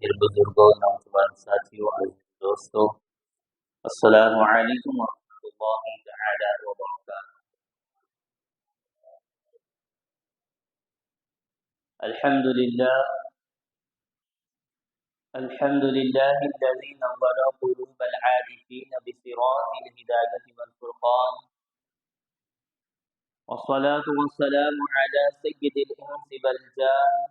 میرے بزرگوں نوجوان ساتھیوں عزیز دوستوں السلام علیکم ورحمۃ اللہ تعالی وبرکاتہ۔ الحمد للہ الذي نور قلوب العارفين بصراط الهداية والفرقان، والصلاة والسلام على سيد الإنس والجان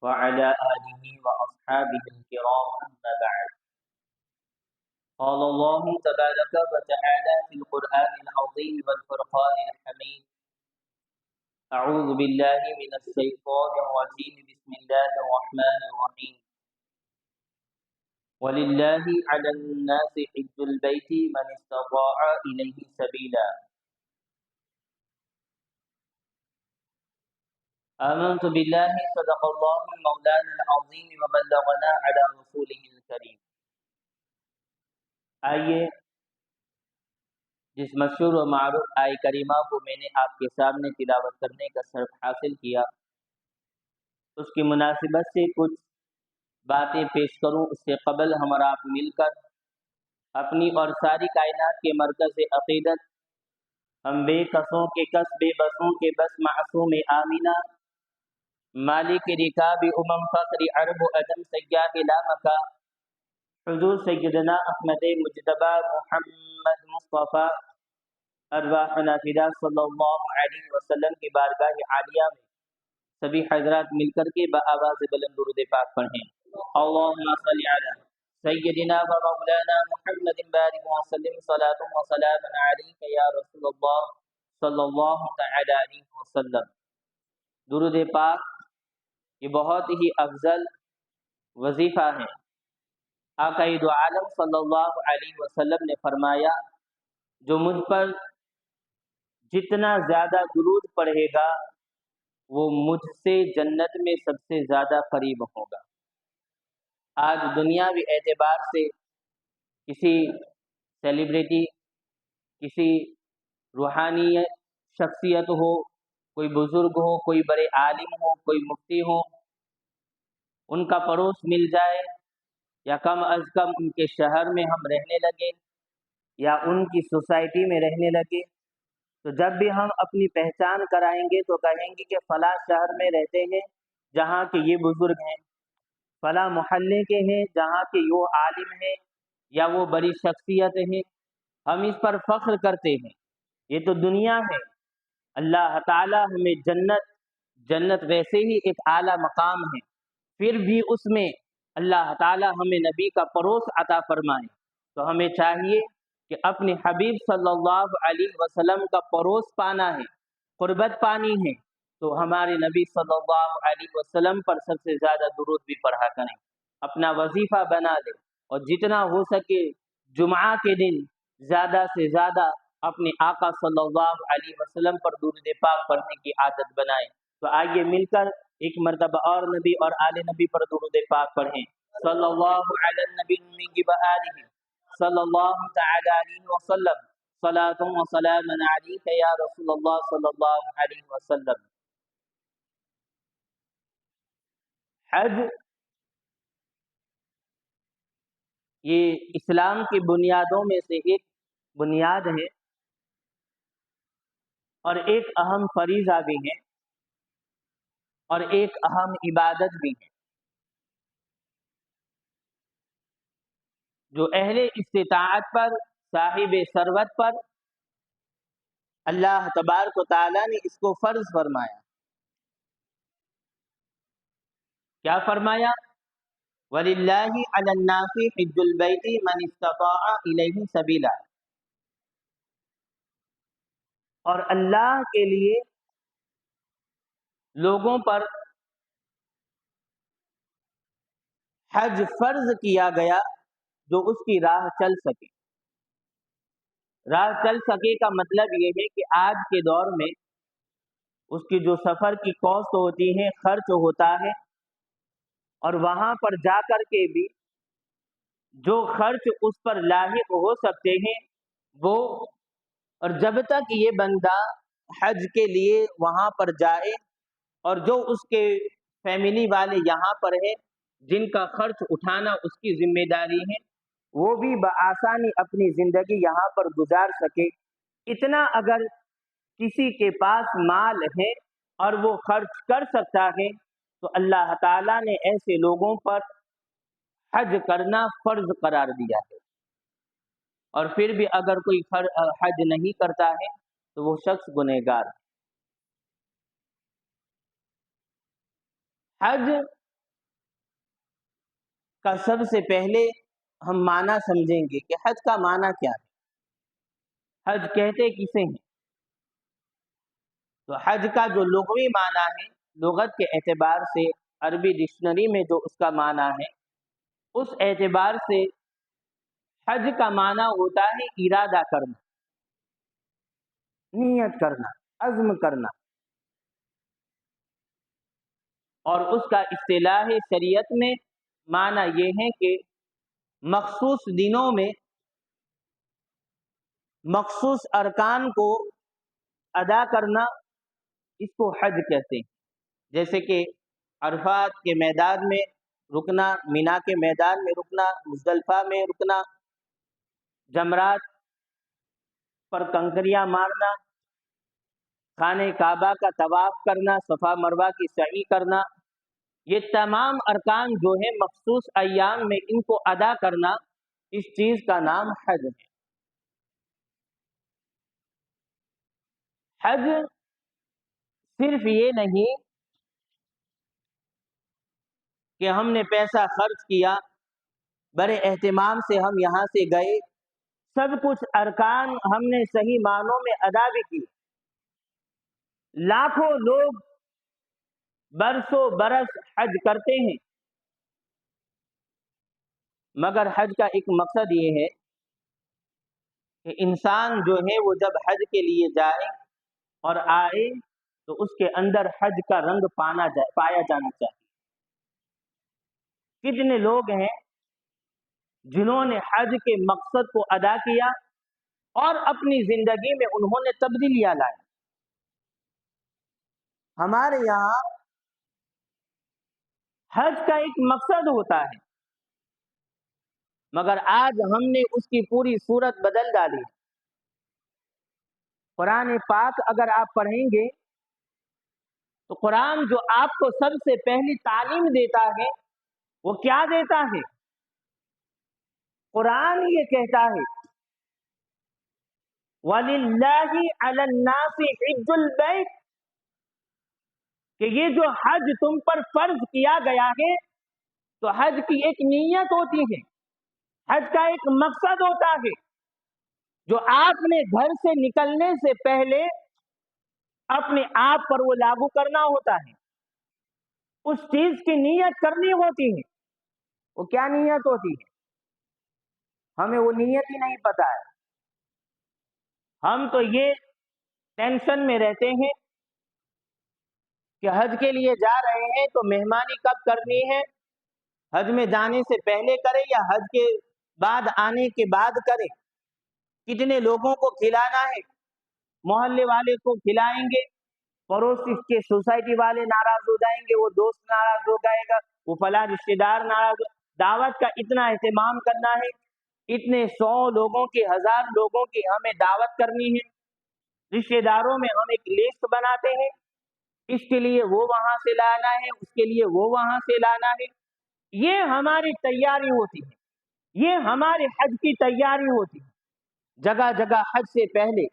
وعلى آله وأصحابه الكرام، أما بعد. قال الله تبارك وتعالى في القرآن العظيم والفرقان الحميد: أعوذ بالله من الشيطان الرجيم، بسم الله الرحمن الرحيم. ولله على الناس حج البيت من استطاع إليه سبيلا. آمنت بالله صدق الله مولانا العظيم وبلغنا على رسوله الكريم. آئیے جس مشہور و معروف آیہ کریمہ کو میں نے آپ کے سامنے تلاوت کرنے کا شرف حاصل کیا، اس کی مناسبت سے کچھ باتیں پیش کروں۔ اس سے قبل ہم اور آپ مل کر اپنی اور ساری کائنات کے مرکز عقیدت، ہم بے کسوں کے کس، بے بسوں کے بس، معصوم آمینہ، مالک رکاب فخر عرب و عجم، سیاح لامکہ، حضور سیدنا احمد مجتبی محمد مصطفیٰ ارواحنا فدا صلی اللہ علیہ وسلم کی بارگاہ عالیہ میں سبھی حضرات مل کر کے بآواز بلند درود پاک پڑھیں۔ اللہم صلی علی سیدنا و مولانا محمد بارک وسلم صلاۃ و سلام علیک یا رسول اللہ صلی اللہ تعالی علیہ وسلم۔ درود پاک یہ بہت ہی افضل وظیفہ ہے۔ آقا دو عالم صلی اللہ علیہ وسلم نے فرمایا، جو مجھ پر جتنا زیادہ درود پڑھے گا وہ مجھ سے جنت میں سب سے زیادہ قریب ہوگا۔ آج دنیاوی اعتبار سے کسی سیلیبریٹی، کسی روحانی شخصیت ہو، کوئی بزرگ ہو، کوئی بڑے عالم ہو، کوئی مفتی ہو، ان کا پڑوس مل جائے یا کم از کم ان کے شہر میں ہم رہنے لگے یا ان کی سوسائٹی میں رہنے لگے، تو جب بھی ہم اپنی پہچان کرائیں گے تو کہیں گے کہ فلاں شہر میں رہتے ہیں جہاں کے یہ بزرگ ہیں، فلاں محلے کے ہیں جہاں کے وہ عالم ہیں یا وہ بڑی شخصیت ہیں، ہم اس پر فخر کرتے ہیں۔ یہ تو دنیا ہے۔ اللہ تعالی ہمیں جنت ویسے ہی ایک اعلیٰ مقام ہے، پھر بھی اس میں اللہ تعالی ہمیں نبی کا پڑوس عطا فرمائے، تو ہمیں چاہیے کہ اپنے حبیب صلی اللہ علیہ وسلم کا پڑوس پانا ہے، قربت پانی ہے، تو ہمارے نبی صلی اللہ علیہ وسلم پر سب سے زیادہ درود بھی پڑھا کریں، اپنا وظیفہ بنا لیں، اور جتنا ہو سکے جمعہ کے دن زیادہ سے زیادہ اپنے آقا صلی اللہ علیہ وسلم پر درود پاک پڑھنے کی عادت بنائیں۔ تو آئیے مل کر ایک مرتبہ اور نبی اور آل نبی پر درود پاک پڑھیں۔ صلی اللہ علی النبی الامی وآلہ صلی اللہ تعالی علیہ وسلم، صلاۃ و سلام علیک یا رسول اللہ صلی اللہ علیہ وسلم۔ حج یہ اسلام کی بنیادوں میں سے ایک بنیاد ہے اور ایک اہم فریضہ بھی ہے اور ایک اہم عبادت بھی ہے۔ جو اہل استطاعت پر، صاحب ثروت پر اللہ تبارک و تعالیٰ نے اس کو فرض فرمایا۔ کیا فرمایا؟ وَلِلَّهِ عَلَى النَّاسِ حِجُّ الْبَيْتِ مَنِ اسْتَطَاعَ إِلَيْهِ سَبِيلًا، اور اللہ کے لیے لوگوں پر حج فرض کیا گیا جو اس کی راہ چل سکے۔ راہ چل سکے کا مطلب یہ ہے کہ آج کے دور میں اس کی جو سفر کی کاسٹ ہوتی ہے، خرچ ہوتا ہے، اور وہاں پر جا کر کے بھی جو خرچ اس پر لاحق ہو سکتے ہیں وہ، اور جب تک یہ بندہ حج کے لیے وہاں پر جائے اور جو اس کے فیملی والے یہاں پر ہیں जिन का खर्च उठाना उसकी जिम्मेदारी है, वो भी बआसानी अपनी जिंदगी यहाँ पर गुजार सके। इतना अगर किसी के पास माल है और वो खर्च कर सकता है, तो अल्लाह ताला ने ऐसे लोगों पर हज करना फर्ज करार दिया है। और फिर भी अगर कोई हज नहीं करता है तो वो शख्स गुनहगार है। हज का सबसे पहले हम माना समझेंगे कि हज का माना क्या है, हज कहते किसे हैं। तो हज का जो लुग़वी माना है, लुगत के एतबार से अरबी डिक्शनरी में जो उसका माना है, उस एतबार से हज का माना होता है इरादा करना, नियत करना, अज़्म करना। और उसका इस्तिलाह शरीयत में माना ये है कि मखसूस दिनों में मखसूस अरकान को अदा करना, इसको हज कहते हैं। जैसे कि अरफात के मैदान में रुकना, मिना के मैदान में रुकना, मुज़दलिफ़ा में रुकना, जमरात पर कंकरियां मारना, खाने काबा का तवाफ करना, सफ़ा मरवा की सई करना, ये तमाम अरकान जो है मखसूस अय्याम में इनको अदा करना, इस चीज़ का नाम हज है। हज सिर्फ ये नहीं कि हमने पैसा खर्च किया, बड़े एहतिमाम से हम यहाँ से गए, सब कुछ अरकान हमने सही मानों में अदा भी किए। लाखों लोग बरसों बरस हज करते हैं, मगर हज का एक मकसद ये है कि इंसान जो है वो जब हज के लिए जाए और आए तो उसके अंदर हज का रंग पाया जाना चाहिए। कितने लोग हैं जिन्होंने हज के मकसद को अदा किया और अपनी जिंदगी में उन्होंने तब्दीलियां लाई। हमारे यहाँ हज का एक मकसद होता है, मगर आज हमने उसकी पूरी सूरत बदल डाली। कुरान पाक अगर आप पढ़ेंगे तो कुरान जो आपको सबसे पहली तालीम देता है वो क्या देता है? कुरान ये कहता है वलिल्लाहि अलन्नासि हिज्जुल बैत, कि ये जो हज तुम पर फर्ज किया गया है, तो हज की एक नीयत होती है, हज का एक मकसद होता है, जो आपने घर से निकलने से पहले अपने आप पर वो लागू करना होता है, उस चीज की नीयत करनी होती है। वो क्या नीयत होती है? हमें वो नीयत ही नहीं पता है। हम तो ये टेंशन में रहते हैं कि हज के लिए जा रहे हैं तो मेहमानी कब करनी है, हज में जाने से पहले करें या हज के बाद आने के बाद करें, कितने लोगों को खिलाना है, मोहल्ले वाले को खिलाएंगे, पड़ोसी के सोसाइटी वाले नाराज हो जाएंगे, वो दोस्त नाराज हो जाएगा, वो फला रिश्तेदार नाराज हो। दावत का इतना एहतमाम करना है, इतने 100 लोगों की, 1000 लोगों की हमें दावत करनी है, रिश्तेदारों में हम एक लिस्ट बनाते हैं, इसके लिए वो वहां से लाना है, उसके लिए वो वहां से लाना है। ये हमारी तैयारी होती है, ये हमारे हज की तैयारी होती है। जगह जगह हज से पहले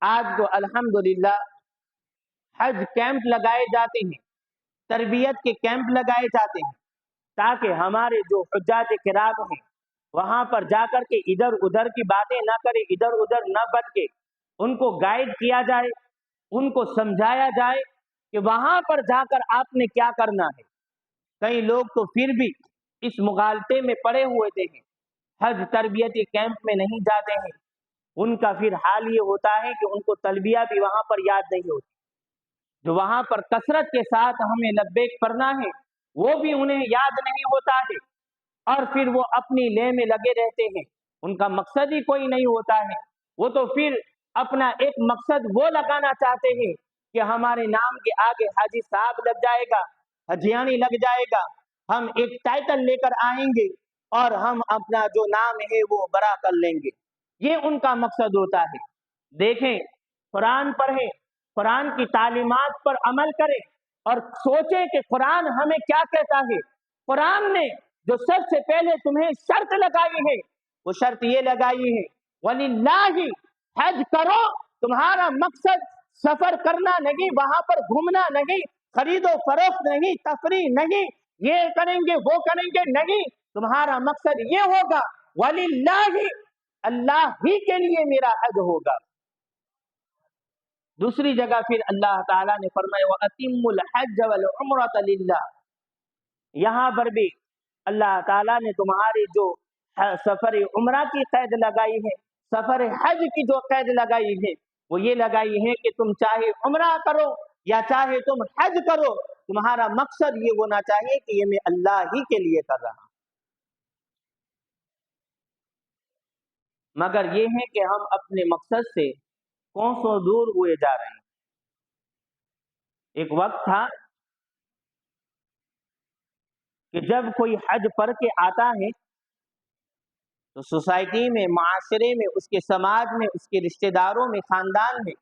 आज तो अल्हम्दुलिल्लाह हज कैंप लगाए जाते हैं, तरबियत के कैंप लगाए जाते हैं, ताकि हमारे जो हुज्जाज किराम हैं वहां पर जाकर के इधर उधर की बातें ना करें, इधर उधर न भटके, उनको गाइड किया जाए, उनको समझाया जाए कि वहां पर जाकर आपने क्या करना है। कई लोग तो फिर भी इस मुगालते में पड़े हुए थे, हज तरबियती कैंप में नहीं जाते हैं, उनका फिर हाल ये होता है कि उनको तलबिया भी वहां पर याद नहीं होती, जो वहां पर कसरत के साथ हमें लब्बैक पढ़ना है वो भी उन्हें याद नहीं होता है, और फिर वो अपनी ले में लगे रहते हैं, उनका मकसद ही कोई नहीं होता है। वो तो फिर अपना एक मकसद वो लगाना चाहते हैं कि हमारे नाम के आगे हाजी साहब लग जाएगा, हजियानी लग जाएगा, हम एक टाइटल लेकर आएंगे और हम अपना जो नाम है वो बड़ा कर लेंगे। ये उनका मकसद होता है। देखें, कुरान पढ़ें, कुरान की तालीमात पर अमल करें और सोचें कि कुरान हमें क्या कहता है। कुरान ने जो सबसे पहले तुम्हें शर्त लगाई है, वो शर्त ये लगाई है, वलिल्लाहि हज करो। तुम्हारा मकसद सफर करना नहीं, वहां पर घूमना नहीं, खरीदो फरोख्त नहीं, तफरीह नहीं, ये करेंगे वो करेंगे नहीं। तुम्हारा मकसद ये होगा, वलिल्लाहि, अल्लाह ही के लिए मेरा हज होगा। दूसरी जगह फिर अल्लाह ताला ने फरमाया व अतिम्मुल हज वल उम्रत लिल्लाह। यहाँ पर भी अल्लाह ताला ने तुम्हारी जो सफर उम्रा की कैद लगाई है, सफर हज की जो कैद लगाई है, वो ये लगाई है कि तुम चाहे उम्रा करो या चाहे तुम हज करो, तुम्हारा मकसद ये होना चाहिए कि ये मैं अल्लाह ही के लिए कर रहा हूं। मगर ये है कि हम अपने मकसद से कोसों दूर हुए जा रहे हैं। एक वक्त था कि जब कोई हज पढ़ के आता है तो सोसाइटी में, माशरे में, उसके समाज में, उसके रिश्तेदारों में, खानदान में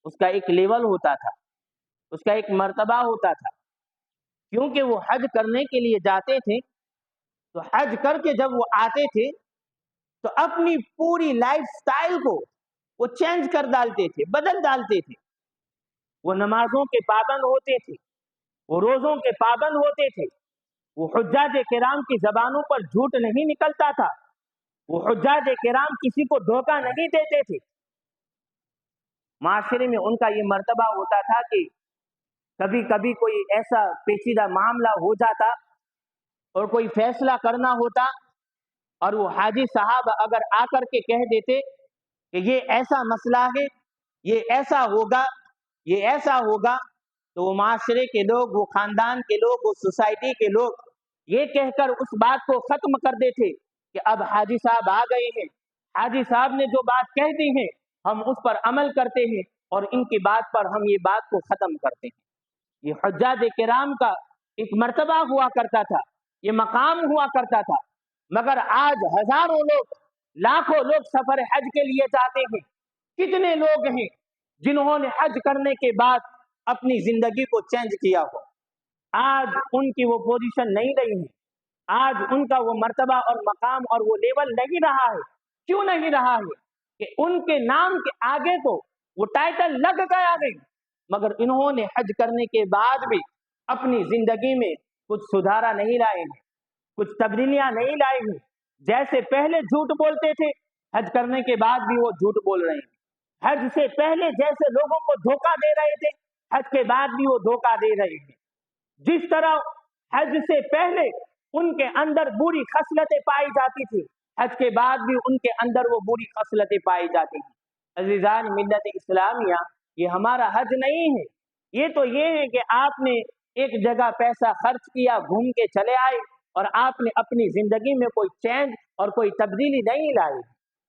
उसका एक लेवल होता था, उसका एक मर्तबा होता था। क्योंकि वो हज करने के लिए जाते थे, तो हज करके जब वो आते थे तो अपनी पूरी लाइफ स्टाइल को वो चेंज कर डालते थे, बदल डालते थे। वो नमाजों के पाबंद होते थे, वो रोजों के पाबंद होते थे, वो हुज्जाज किराम की जबानों पर झूठ नहीं निकलता था, वो हुज्जाज किराम किसी को धोखा नहीं देते थे। माशरे में उनका ये मर्तबा होता था कि कभी कभी कोई ऐसा पेचीदा मामला हो जाता और कोई फैसला करना होता और वो हाजी साहब अगर आकर के कह देते कि ये ऐसा मसला है, ये ऐसा होगा, ये ऐसा होगा, तो वो माशरे के लोग, वो खानदान के लोग, वो सोसाइटी के लोग ये कहकर उस बात को खत्म कर देते कि अब हाजी साहब आ गए हैं, हाजी साहब ने जो बात कह दी है हम उस पर अमल करते हैं और इनकी बात पर हम ये बात को खत्म करते हैं। ये हुज्जाज किराम का एक मर्तबा हुआ करता था, ये मकाम हुआ करता था। मगर आज हजारों लोग, लाखों लोग सफर हज के लिए जाते हैं। कितने लोग हैं जिन्होंने हज करने के बाद अपनी जिंदगी को चेंज किया हो, आज उनकी वो पोजीशन नहीं रही है, आज उनका वो मर्तबा और मकाम और वो लेवल नहीं रहा है। क्यों नहीं रहा है? कि उनके नाम के आगे तो वो टाइटल लग गया है, मगर इन्होंने हज करने के बाद भी अपनी जिंदगी में कुछ सुधारा नहीं लाए हैं, कुछ तब्दीलियां नहीं लाई हैं। जैसे पहले झूठ बोलते थे, हज करने के बाद भी वो झूठ बोल रहे हैं। हज से पहले जैसे लोगों को धोखा दे रहे थे, हज के बाद भी वो धोखा दे रहे हैं। जिस तरह हज से पहले उनके अंदर बुरी खसलतें पाई जाती थी, हज के बाद भी उनके अंदर वो बुरी खसलतें पाई जाती थी। अजीजान मिल्लत इस्लामिया, ये हमारा हज नहीं है। ये तो ये है कि आपने एक जगह पैसा खर्च किया, घूम के चले आए और आपने अपनी जिंदगी में कोई चेंज और कोई तब्दीली नहीं लाई।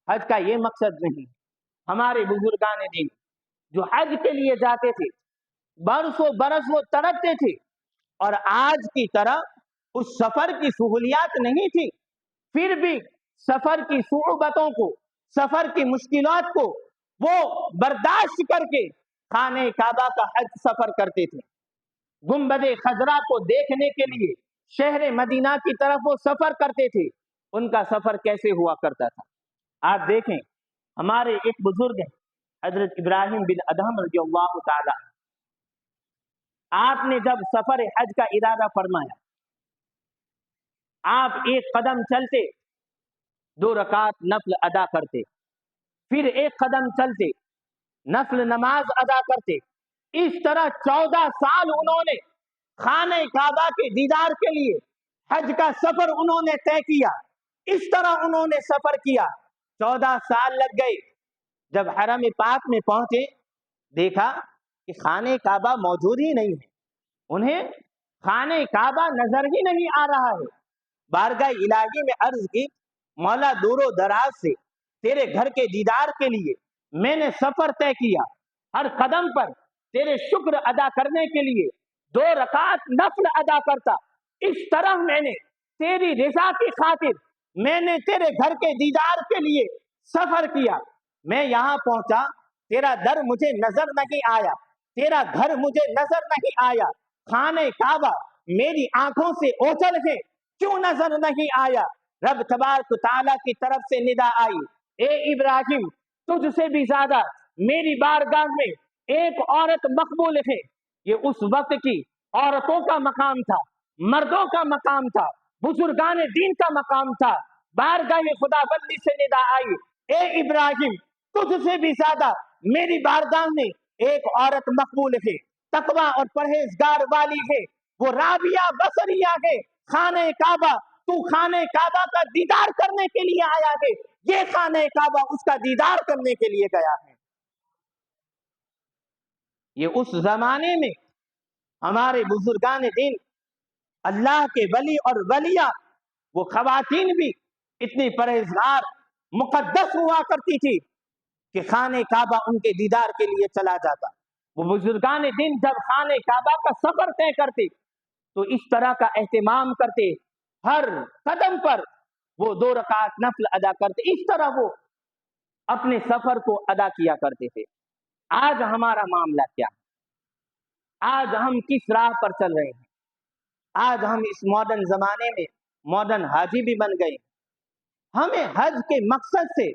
हज का ये मकसद नहीं। हमारे बुजुर्गान दीन जो हज के लिए जाते थे, बरसों बरस वो तड़पते थे और आज की तरह उस सफर की सहूलियात नहीं थी, फिर भी सफर की सुअबतों को, सफर की मुश्किलात को वो बर्दाश्त करके खाने काबा का हज सफर करते थे। गुंबदे खजरा को देखने के लिए शहर मदीना की तरफ वो सफर करते थे। उनका सफर कैसे हुआ करता था आप देखें। हमारे एक बुजुर्ग हैं हजरत इब्राहिम बिन अदहम रज़ियल्लाहु ताला, आपने जब सफर हज का इरादा फरमाया, आप एक कदम चलते 2 रकात नफल अदा करते, फिर एक कदम चलते नफल नमाज अदा करते। इस तरह 14 साल उन्होंने खाने काबा के दीदार के लिए हज का सफर उन्होंने तय किया। इस तरह उन्होंने सफर किया, 14 साल लग गए। जब हरम पाक में पहुंचे, देखा कि खाने काबा मौजूद ही नहीं है, उन्हें खाने काबा नजर ही नहीं आ रहा है। बारगाह इलाही में अर्ज की, मौला दूरो दराज से तेरे घर के दीदार के लिए मैंने सफर तय किया, हर कदम पर तेरे शुक्र अदा करने के लिए 2 रकात नफल अदा करता, इस तरह मैंने तेरी रजा की खातिर मैंने तेरे घर के दीदार के लिए सफर किया, मैं यहाँ पहुंचा, तेरा दर मुझे नजर नहीं आया, तेरा घर मुझे नजर नहीं आया, खाने काबा मेरी आंखों से ओझल है, क्यों नजर नहीं आया? रब तबारक तआला की तरफ से निदा आई, ए इब्राहिम तुझसे भी ज्यादा मेरी बारगाह में एक औरत मकबूल है। ये उस वक्त की औरतों का मकाम था, मर्दों का मकाम था, बुजुर्गान दीन का मकाम था। बारगाह खुदाबंदी से निदा आई, ए इब्राहिम तुझसे भी ज्यादा मेरी बारगाह में एक औरत मकबूल है, तकवा और परहेजगार वाली है, वो राबिया बसरिया है। खाने काबा, तू खाने काबा का दीदार करने के लिए आया है, ये खाने काबा उसका दीदार करने के लिए गया है। ये उस जमाने में हमारे बुजुर्गान दीन, अल्लाह के वली और वलिया, वो खवातीन भी इतनी परहेजगार मुकद्दस हुआ करती थी कि खाने काबा उनके दीदार के लिए चला जाता। वो बुजुर्गान दीन जब खाने काबा का सफर तय करते तो इस तरह का एहतमाम करते, हर कदम पर वो 2 रकात नफल अदा करते, इस तरह वो अपने सफर को अदा किया करते थे। आज हमारा मामला क्या है? आज हम किस राह पर चल रहे हैं? आज हम इस मॉडर्न जमाने में मॉडर्न हाजी भी बन गए। हमें हज के मकसद से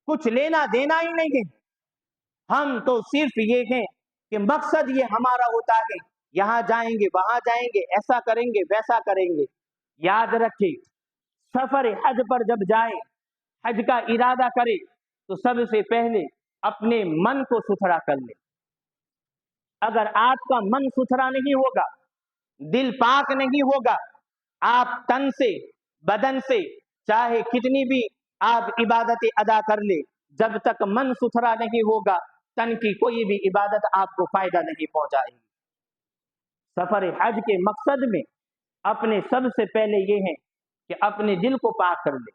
कुछ लेना देना ही नहीं है। हम तो सिर्फ ये हैं कि मकसद ये हमारा होता है, यहाँ जाएंगे, वहां जाएंगे, ऐसा करेंगे, वैसा करेंगे। याद रखिए, सफर हज पर जब जाए, हज का इरादा करे, तो सबसे पहले अपने मन को सुथरा कर ले। अगर आपका मन सुथरा नहीं होगा, दिल पाक नहीं होगा, आप तन से, बदन से चाहे कितनी भी आप इबादतें अदा कर ले, जब तक मन सुथरा नहीं होगा, तन की कोई भी इबादत आपको फायदा नहीं पहुंचाएगी। सफर हज के मकसद में अपने सबसे पहले ये है कि अपने दिल को पाक कर ले,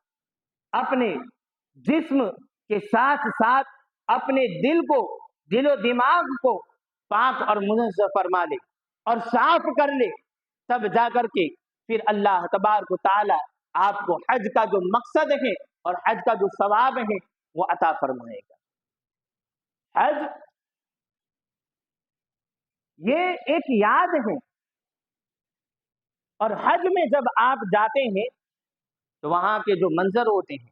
अपने जिस्म के साथ साथ अपने दिल को, दिलो दिमाग को पाक और मुनज़्ज़ह फरमा ले और साफ कर ले, तब जाकर के फिर अल्लाह तबारक तआला आपको हज का जो मकसद है और हज का जो सवाब है वो अता फरमाएगा। हज ये एक याद है, और हज में जब आप जाते हैं तो वहां के जो मंजर होते हैं,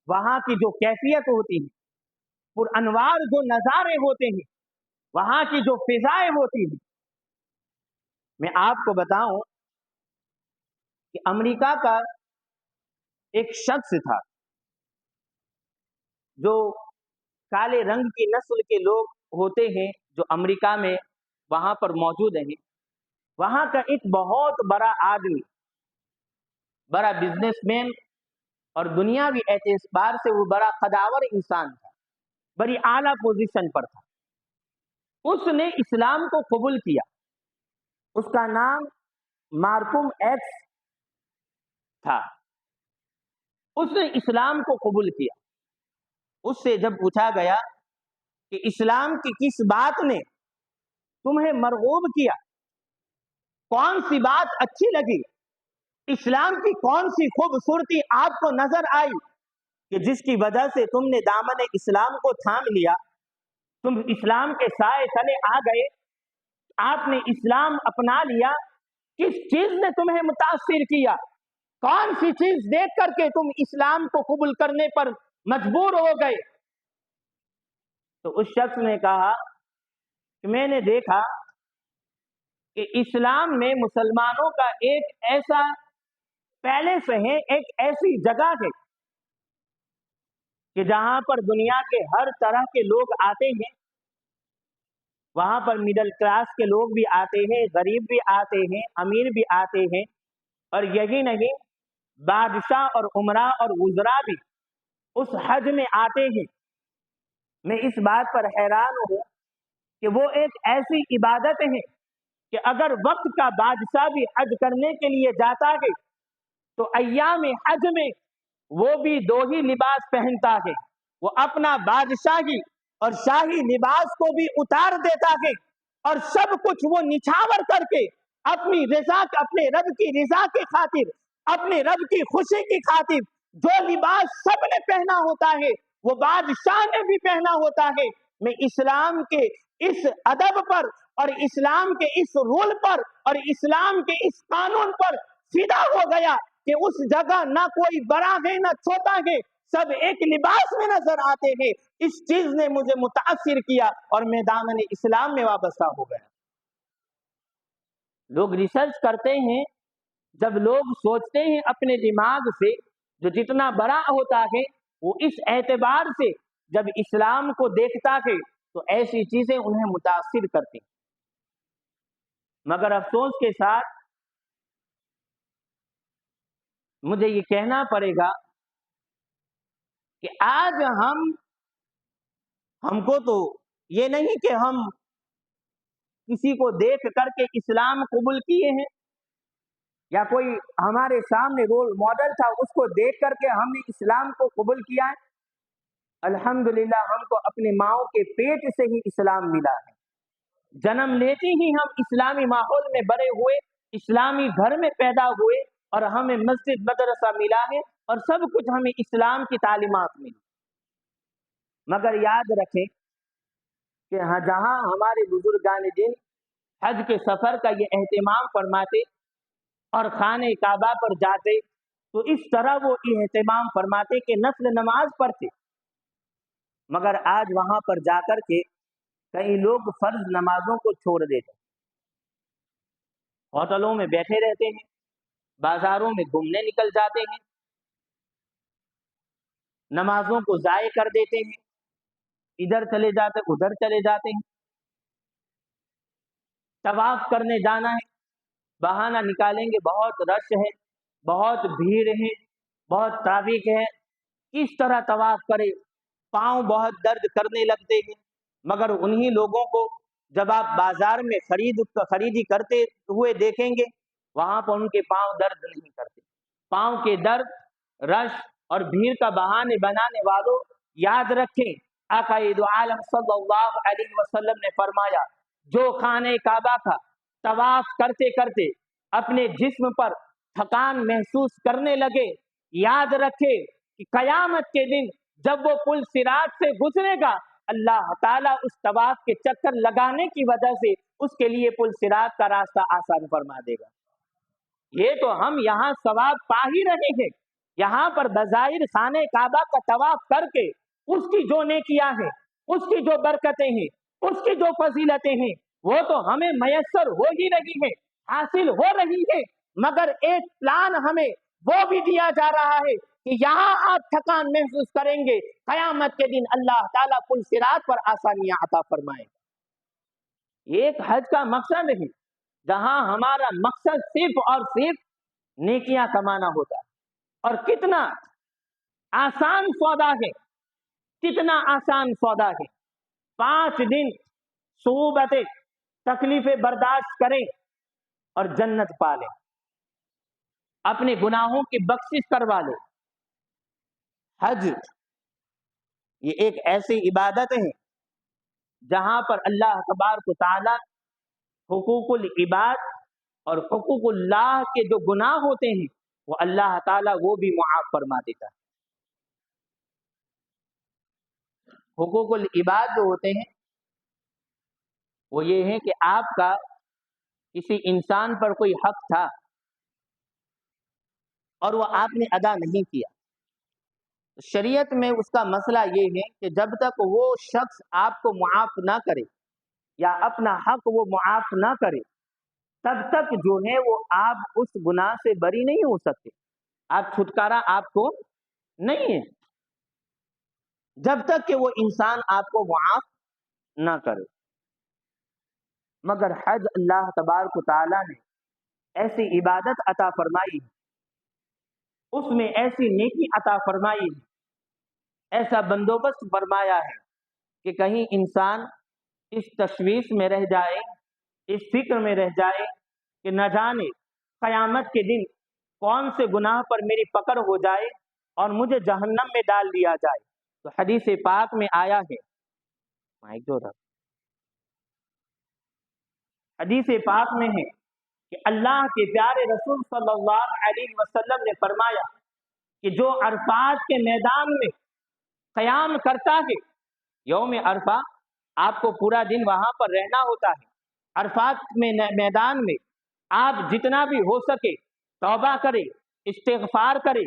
वहां की जो कैफियत होती है, पुरअनवार जो नजारे होते हैं, वहां की जो फिजाएं होती हैं। मैं आपको बताऊं कि अमेरिका का एक शख्स था, जो काले रंग की नस्ल के लोग होते हैं जो अमेरिका में वहां पर मौजूद हैं। वहां का एक बहुत बड़ा आदमी, बड़ा बिजनेसमैन और दुनियावी एतबार से वो बड़ा कदावर इंसान था, बड़ी आला पोजीशन पर था। उसने इस्लाम को कबूल किया। उसका नाम मार्कुम एक्स था। उसने इस्लाम को कबूल किया। उससे जब पूछा गया कि इस्लाम की किस बात ने तुम्हें मरगूब किया, कौन सी बात अच्छी लगी, इस्लाम की कौन सी खूबसूरती आपको नजर आई कि जिसकी वजह से तुमने दामन इस्लाम को थाम लिया, तुम इस्लाम के साए तले आ गए, आपने इस्लाम अपना लिया। किस चीज ने तुम्हें मुतासिर किया? कौन सी चीज देख करके तुम इस्लाम को कबूल करने पर मजबूर हो गए? तो उस शख्स ने कहा कि मैंने देखा कि इस्लाम में मुसलमानों का एक ऐसा पैलेस है, एक ऐसी जगह है कि जहां पर दुनिया के हर तरह के लोग आते हैं। वहां पर मिडिल क्लास के लोग भी आते हैं, गरीब भी आते हैं, अमीर भी आते हैं, और यही नहीं, बादशाह और उमरा और वुज़रा भी उस हज में आते हैं। मैं इस बात पर हैरान हूं कि वो एक ऐसी इबादत है कि अगर वक्त का बादशाह भी हज करने के लिए जाता है तो अय्याम हज में वो भी 2 ही लिबास पहनता है। वो अपना बादशाही और शाही लिबास को भी उतार देता है और सब कुछ वो निछावर करके अपनी रजा, अपने रब की रजा की खातिर, अपने रब की खुशी की खातिर जो लिबास सबने पहना होता है वो बादशाह ने भी पहना होता है। मैं इस्लाम के इस अदब पर और इस्लाम के इस रूल पर और इस्लाम के इस कानून पर फिदा हो गया कि उस जगह ना कोई बड़ा है ना छोटा है, सब एक लिबास में नजर आते हैं। इस चीज ने मुझे मुतासिर किया और मैं दामन इस्लाम में वाबस्ता हो गया। लोग रिसर्च करते हैं, जब लोग सोचते हैं अपने दिमाग से, जो जितना बड़ा होता है वो इस एतबार से जब इस्लाम को देखता है तो ऐसी चीजें उन्हें मुतासिर करती हैं। मगर अफसोस के साथ मुझे ये कहना पड़ेगा कि आज हमको तो ये नहीं कि हम किसी को देख करके इस्लाम कबूल किए हैं या कोई हमारे सामने रोल मॉडल था उसको देख करके हमने इस्लाम को कबूल किया है। अल्हम्दुलिल्लाह हमको अपनी माओ के पेट से ही इस्लाम मिला है। जन्म लेते ही हम इस्लामी माहौल में बड़े हुए, इस्लामी घर में पैदा हुए और हमें मस्जिद मदरसा मिला है और सब कुछ हमें इस्लाम की तालीमात मिली। मगर याद रखें कि जहाँ हमारे बुजुर्गान दीन हज के सफर का ये एहतमाम फरमाते और खाने काबा पर जाते तो इस तरह वो एहतमाम फरमाते कि नफल नमाज पढ़ते, मगर आज वहां पर जाकर के कई लोग फर्ज नमाजों को छोड़ देते, होटलों में बैठे रहते हैं, बाजारों में घूमने निकल जाते हैं, नमाजों को जाये कर देते हैं, इधर चले जाते उधर चले जाते हैं। तवाफ करने जाना है, बहाना निकालेंगे बहुत रश है, बहुत भीड़ है, बहुत ट्रैफिक है, किस तरह तवाफ करे, पांव बहुत दर्द करने लगते हैं। मगर उन्हीं लोगों को जब आप बाजार में खरीदी करते हुए देखेंगे वहां पर उनके पांव दर्द नहीं करते। पांव के दर्द, रश और भीड़ का बहाने बनाने वालों, याद रखें आक़ाए दो आलम सल्लल्लाहु अलैहि वसल्लम ने फरमाया, जो खाने काबा का तवाफ करते करते अपने जिस्म पर थकान महसूस करने लगे, याद रखे कि कयामत के दिन जब वो पुल सिरात से गुजरेगा, अल्लाह ताला उस तवाफ के चक्कर लगाने की वजह से उसके लिए पुल सिरात का रास्ता आसान फरमा देगा। ये तो हम यहाँ सवाब पा ही रहे हैं, यहाँ पर बज़ाहिर खाने काबा का तवाफ करके उसकी जो नेकियां हैं, उसकी जो बरकतें हैं, उसकी जो फजीलतें हैं, वो तो हमें मयस्सर हो ही रही है, हासिल हो रही है। मगर एक प्लान हमें वो भी दिया जा रहा है कि यहाँ आप थकान महसूस करेंगे, कयामत के दिन अल्लाह ताला पुल सिरात पर आसानियां अता फरमाएगा। एक हज का मकसद है जहां हमारा मकसद सिर्फ और सिर्फ नेकियां कमाना होता है। और कितना आसान सौदा है, कितना आसान सौदा है। 5 दिन सूबतें तकलीफें बर्दाश्त करें और जन्नत पालें, अपने गुनाहों की बख्शिश करवा ले। हज ये एक ऐसी इबादत है जहां पर अल्लाह तबारक व तआला हुकूकुल इबाद और हुकूकुल्लाह के जो गुनाह होते हैं वो अल्लाह ताला वो भी मुआफ फरमा देता है। हुकूकुल इबाद जो होते हैं वो ये है कि आपका किसी इंसान पर कोई हक था और वो आपने अदा नहीं किया। शरीयत में उसका मसला ये है कि जब तक वो शख्स आपको मुआफ ना करे या अपना हक वो मुआफ ना करे, तब तक जो है वो आप उस गुनाह से बरी नहीं हो सकते, आप छुटकारा आपको नहीं है, जब तक कि वो इंसान आपको मुआफ ना करे। मगर हज अल्लाह तबारक व तआला ने ऐसी इबादत अता फरमाई है, उसमें ऐसी नेकी अता फरमाई है, ऐसा बंदोबस्त फरमाया है कि कहीं इंसान इस तशवीश में रह जाए, इस फिक्र में रह जाए कि न जाने कयामत के दिन कौन से गुनाह पर मेरी पकड़ हो जाए और मुझे जहन्नम में डाल दिया जाए। तो हदीस पाक में आया है, माइक जो था, हदीस पाक में है کہ اللہ کے پیارے رسول صلی اللہ علیہ وسلم نے فرمایا کہ جو عرفات کے میدان میں قیام کرتا ہے، یوم عرفہ آپ کو پورا دن وہاں پر رہنا ہوتا ہے، عرفات میں میدان میں آپ جتنا بھی ہو سکے توبہ کرے، استغفار کرے۔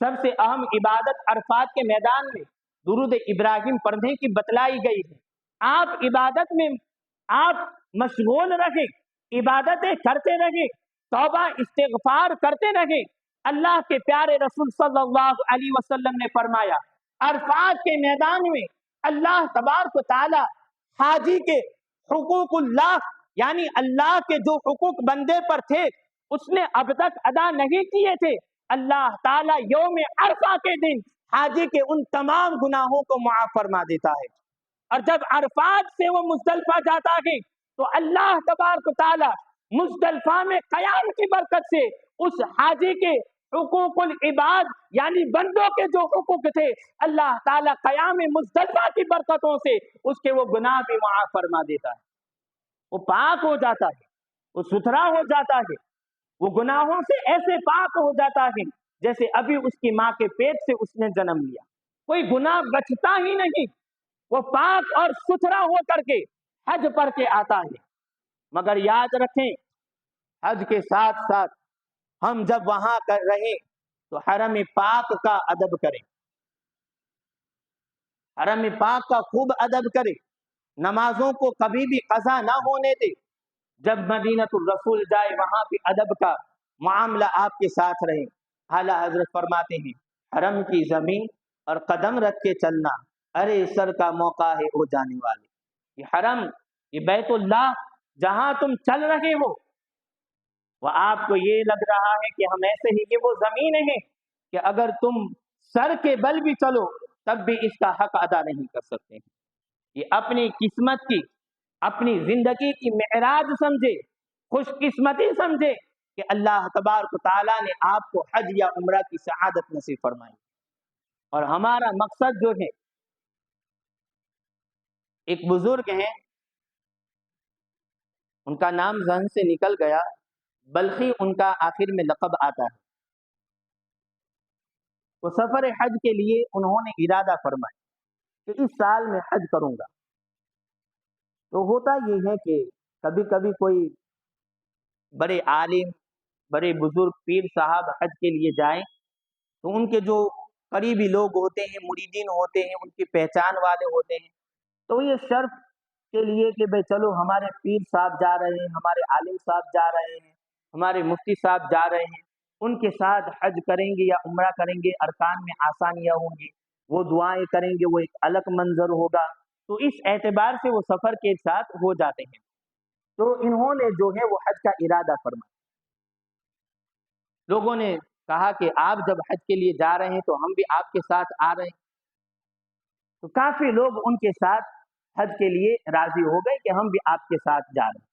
سب سے اہم عبادت عرفات کے میدان میں درود ابراہیم پڑھنے کی بتلائی گئی ہے۔ آپ عبادت میں آپ مشغول رہیں، عبادتیں کرتے رہیں، توبہ استغفار کرتے رہیں۔ اللہ کے پیارے رسول صلی اللہ علیہ وسلم نے فرمایا عرفات کے میدان میں اللہ تبارک و تعالی حاجی کے حقوق اللہ، یعنی اللہ کے جو حقوق بندے پر تھے اس نے اب تک ادا نہیں کیے تھے، اللہ تعالیٰ یوم عرفہ کے دن حاجی کے ان تمام گناہوں کو معاف فرما دیتا ہے۔ اور جب عرفات سے وہ مزدلفہ جاتا ہے تو اللہ تبارک و تعالیٰ مزدلفہ میں قیام کی برکت سے اس حاجی کے حقوق العباد یعنی بندوں کے جو حقوق تھے اللہ تعالیٰ قیام مزدلفہ کی برکتوں سے اس کے وہ گناہ بھی معاف فرما دیتا ہے، وہ پاک ہو جاتا ہے، وہ ستھرا ہو جاتا ہے، وہ گناہوں سے ایسے پاک ہو جاتا ہے جیسے ابھی اس کی ماں کے پیٹ سے اس نے جنم لیا، کوئی گناہ بچتا ہی نہیں، وہ پاک اور ستھرا ہو کر کے حج پر کے آتا ہے۔ مگر یاد رکھیں حج کے ساتھ ساتھ ہم جب وہاں رہیں تو حرم پاک کا ادب کریں، حرم پاک کا خوب ادب کریں، نمازوں کو کبھی بھی قضا نہ ہونے دے، جب مدینۃ الرسول جائے وہاں بھی ادب کا معاملہ آپ کے ساتھ رہے۔ اعلیٰ حضرت فرماتے ہیں حرم کی زمین اور قدم رکھ کے چلنا، ارے سر کا موقع ہے ہو جانے والے۔ یہ حرم، یہ بیت اللہ جہاں تم چل رہے ہو وہ آپ کو یہ لگ رہا ہے کہ ہم ایسے ہی، یہ وہ زمین ہے کہ اگر تم سر کے بل بھی چلو تب بھی اس کا حق ادا نہیں کر سکتے۔ یہ اپنی قسمت کی، اپنی زندگی کی معراج سمجھے، خوش قسمتی سمجھے کہ اللہ تبارک و تعالیٰ نے آپ کو حج یا عمرہ کی سعادت نصیب فرمائی۔ اور ہمارا مقصد جو ہے، ایک بزرگ ہیں ان کا نام ذہن سے نکل گیا، بلخی ان کا آخر میں لقب آتا ہے، وہ سفر حج کے لیے انہوں نے ارادہ فرمایا کہ اس سال میں حج کروں گا۔ تو ہوتا یہ ہے کہ کبھی کبھی کوئی بڑے عالم، بڑے بزرگ پیر صاحب حج کے لیے جائیں تو ان کے جو قریبی لوگ ہوتے ہیں، مریدین ہوتے ہیں، ان کی پہچان والے ہوتے ہیں، تو یہ شرف کے لیے کہ بھئی چلو ہمارے پیر صاحب جا رہے ہیں، ہمارے عالم صاحب جا رہے ہیں، ہمارے مفتی صاحب جا رہے ہیں، ان کے ساتھ حج کریں گے یا عمرہ کریں گے، ارکان میں آسانیاں ہوں گی، وہ دعائیں کریں گے، وہ ایک الگ منظر ہوگا، تو اس اعتبار سے وہ سفر کے ساتھ ہو جاتے ہیں۔ تو انہوں نے جو ہے وہ حج کا ارادہ فرمایا۔ لوگوں نے کہا کہ آپ جب حج کے لیے جا رہے ہیں تو ہم بھی آپ کے ساتھ آ رہے ہیں، تو کافی لوگ ان کے ساتھ حج کے لیے راضی ہو گئے کہ ہم بھی آپ کے ساتھ جا رہے ہیں۔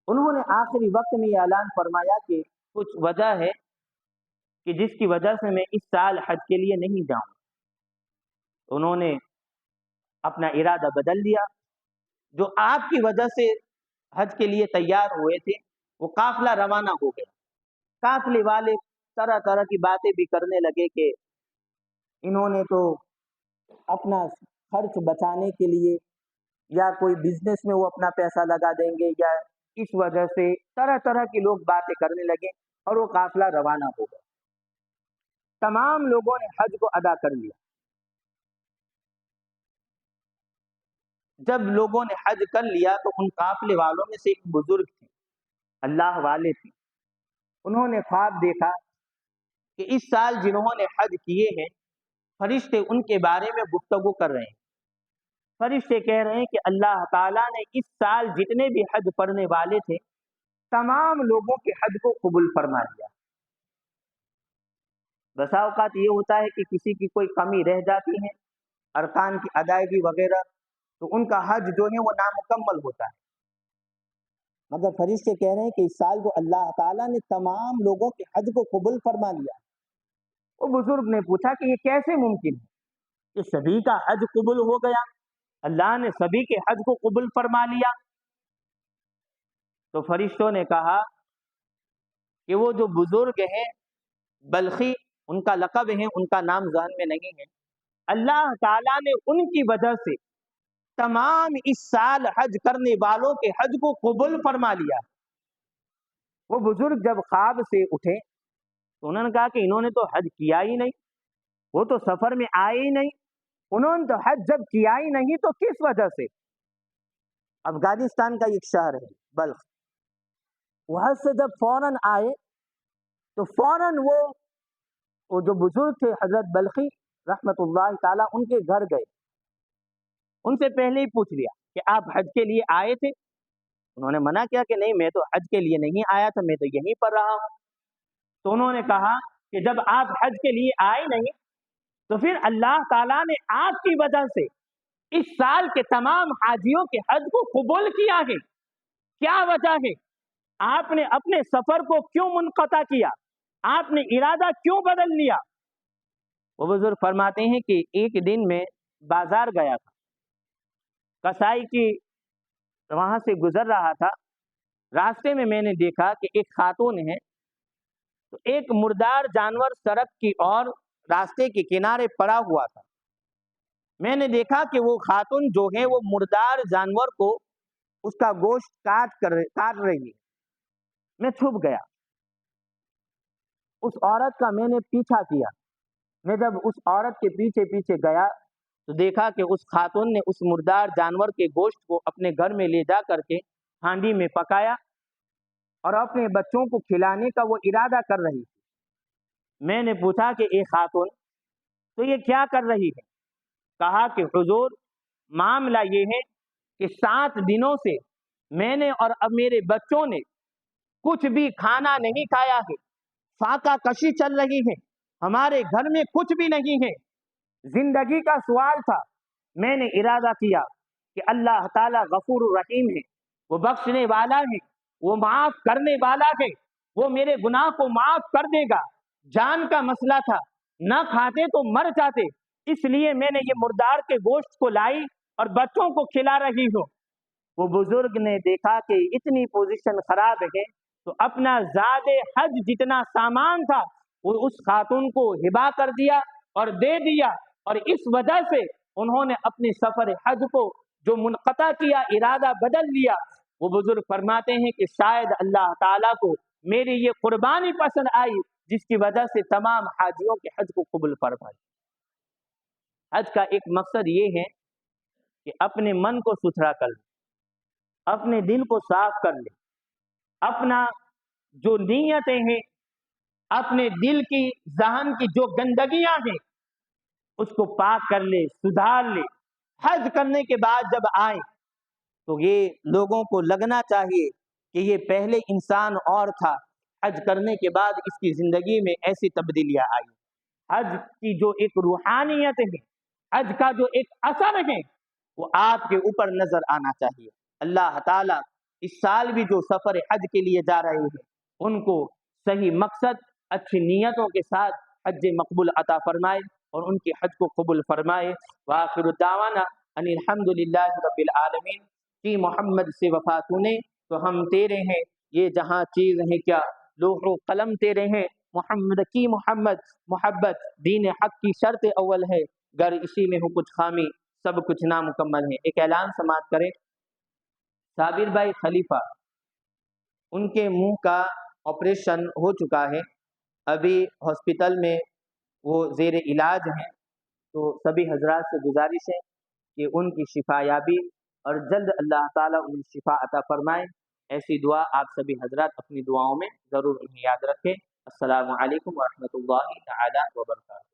انہوں نے آخری وقت میں یہ اعلان فرمایا کہ کچھ وجہ ہے کہ جس کی وجہ سے میں اس سال حج کے لیے نہیں جاؤں۔ انہوں نے اپنا ارادہ بدل دیا، جو آپ کی وجہ سے حج کے لیے تیار ہوئے تھے وہ قافلہ روانہ ہو گیا۔ قافلے والے طرح طرح کی باتیں بھی کرنے لگے کہ انہوں نے تو اپنا خرچ بچانے کے لیے یا کوئی بزنس میں وہ اپنا پیسہ لگا دیں گے، یا اس وجہ سے طرح طرح کی لوگ باتیں کرنے لگے اور وہ قافلہ روانہ ہو گیا۔ تمام لوگوں نے حج کو ادا کر لیا۔ جب لوگوں نے حج کر لیا تو ان قافلے والوں میں سے ایک بزرگ تھے، اللہ والے تھے، انہوں نے خواب دیکھا کہ اس سال جنہوں نے حج کیے ہیں فرشتے ان کے بارے میں گفتگو کر رہے ہیں۔ فرشتے کہہ رہے ہیں کہ اللہ تعالیٰ نے اس سال جتنے بھی حج پڑھنے والے تھے تمام لوگوں کے حج کو قبول فرما لیا۔ بسا اوقات یہ ہوتا ہے کہ کسی کی کوئی کمی رہ جاتی ہے، ارکان کی ادائیگی وغیرہ، تو ان کا حج جو ہے وہ نامکمل ہوتا ہے، مگر فرشتے کہہ رہے ہیں کہ اس سال تو اللہ تعالیٰ نے تمام لوگوں کے حج کو قبول فرما لیا۔ وہ بزرگ نے پوچھا کہ یہ کیسے ممکن ہے کہ سبھی کا حج قبول ہو گیا، اللہ نے سبھی کے حج کو قبول فرما لیا؟ تو فرشتوں نے کہا کہ وہ جو بزرگ ہیں بلخی، ان کا لقب ہے، ان کا نام ذہن میں نہیں ہے، اللہ تعالیٰ نے ان کی وجہ سے تمام اس سال حج کرنے والوں کے حج کو قبول فرما لیا۔ وہ بزرگ جب خواب سے اٹھے تو انہوں نے کہا کہ انہوں نے تو حج کیا ہی نہیں، وہ تو سفر میں آئے ہی نہیں، انہوں نے تو حج جب کیا ہی نہیں تو کس وجہ سے؟ افغانستان کا ایک شہر ہے بلخ، وہاں سے جب فوراً آئے تو فوراً وہ جو بزرگ تھے حضرت بلخی رحمت اللہ تعالیٰ ان کے گھر گئے، ان سے پہلے ہی پوچھ لیا کہ آپ حج کے لیے آئے تھے؟ انہوں نے منع کیا کہ نہیں، میں تو حج کے لیے نہیں آیا تھا، میں تو یہیں پر رہا ہوں۔ تو انہوں نے کہا کہ جب آپ حج کے لیے آئے نہیں تو پھر اللہ تعالیٰ نے آپ کی وجہ سے اس سال کے تمام حاجیوں کے حج کو قبول کیا ہے۔ کیا وجہ ہے؟ آپ نے اپنے سفر کو کیوں منقطع کیا؟ آپ نے ارادہ کیوں بدل لیا؟ وہ بزرگ فرماتے ہیں کہ ایک دن میں بازار گیا تھا، کسائی کی وہاں سے گزر رہا تھا، راستے میں میں نے دیکھا کہ ایک خاتون ہے، تو ایک مردار جانور سڑک کی اور راستے کے کنارے پڑا ہوا تھا۔ میں نے دیکھا کہ وہ خاتون جو ہے وہ مردار جانور کو اس کا گوشت کاٹ رہی ہے۔ میں چھپ گیا، اس عورت کا میں نے پیچھا کیا۔ میں جب اس عورت کے پیچھے پیچھے گیا تو دیکھا کہ اس خاتون نے اس مردار جانور کے گوشت کو اپنے گھر میں لے جا کر کے ہانڈی میں پکایا اور اپنے بچوں کو کھلانے کا وہ ارادہ کر رہی تھی۔ میں نے پوچھا کہ اے خاتون تو یہ کیا کر رہی ہے؟ کہا کہ حضور معاملہ یہ ہے کہ 7 دنوں سے میں نے اور اب میرے بچوں نے کچھ بھی کھانا نہیں کھایا ہے، فاقہ کشی چل رہی ہے، ہمارے گھر میں کچھ بھی نہیں ہے، زندگی کا سوال تھا۔ میں نے ارادہ کیا کہ اللہ تعالیٰ غفور الرحیم ہے، وہ بخشنے والا ہے، وہ معاف کرنے والا ہے، وہ میرے گناہ کو معاف کر دے گا۔ جان کا مسئلہ تھا، نہ کھاتے تو مر جاتے، اس لیے میں نے یہ مردار کے گوشت کو لائی اور بچوں کو کھلا رہی ہوں۔ وہ بزرگ نے دیکھا کہ اتنی پوزیشن خراب ہے تو اپنا زاد حج جتنا سامان تھا وہ اس خاتون کو ہبا کر دیا اور دے دیا، اور اس وجہ سے انہوں نے اپنے سفر حج کو جو منقطع کیا ارادہ بدل لیا۔ وہ بزرگ فرماتے ہیں کہ شاید اللہ تعالیٰ کو میری یہ قربانی پسند آئی جس کی وجہ سے تمام حاجیوں کے حج کو قبول فرمائی۔ حج کا ایک مقصد یہ ہے کہ اپنے من کو ستھرا کر لے، اپنے دل کو صاف کر لے، اپنا جو نیتیں ہیں، اپنے دل کی ذہن کی جو گندگیاں ہیں اس کو پاک کر لے، سدھار لے۔ حج کرنے کے بعد جب آئے تو یہ لوگوں کو لگنا چاہیے کہ یہ پہلے انسان اور تھا، حج کرنے کے بعد اس کی زندگی میں ایسی تبدیلیاں آئی۔ حج کی جو ایک روحانیت ہے، حج کا جو ایک اثر ہے وہ آپ کے اوپر نظر آنا چاہیے۔ اللہ تعالیٰ اس سال بھی جو سفر حج کے لیے جا رہے ہیں ان کو صحیح مقصد، اچھی نیتوں کے ساتھ حج مقبول عطا فرمائے اور ان کے حج کو قبول فرمائے۔ وآخر دعوانا ان الحمد للہ رب العالمین۔ کی محمد سے وفات ہونے تو ہم تیرے ہیں، یہ جہاں چیز ہے کیا، لوح و قلم تیرے ہیں، محمد کی محمد محبت دین حق کی شرط اول ہے، گر اسی میں ہو کچھ خامی سب کچھ نامکمل ہے۔ ایک اعلان سماعت کریں۔ صابر بھائی خلیفہ، ان کے منہ کا آپریشن ہو چکا ہے، ابھی ہاسپٹل میں وہ زیر علاج ہیں، تو سبھی حضرات سے گزارش ہے کہ ان کی شفا یابی اور جلد اللہ تعالیٰ انہیں شفا عطا فرمائے، ایسی دعا آپ سبھی حضرات اپنی دعاؤں میں ضرور انہیں یاد رکھیں۔ السلام علیکم ورحمۃ اللہ تعالیٰ وبرکاتہ۔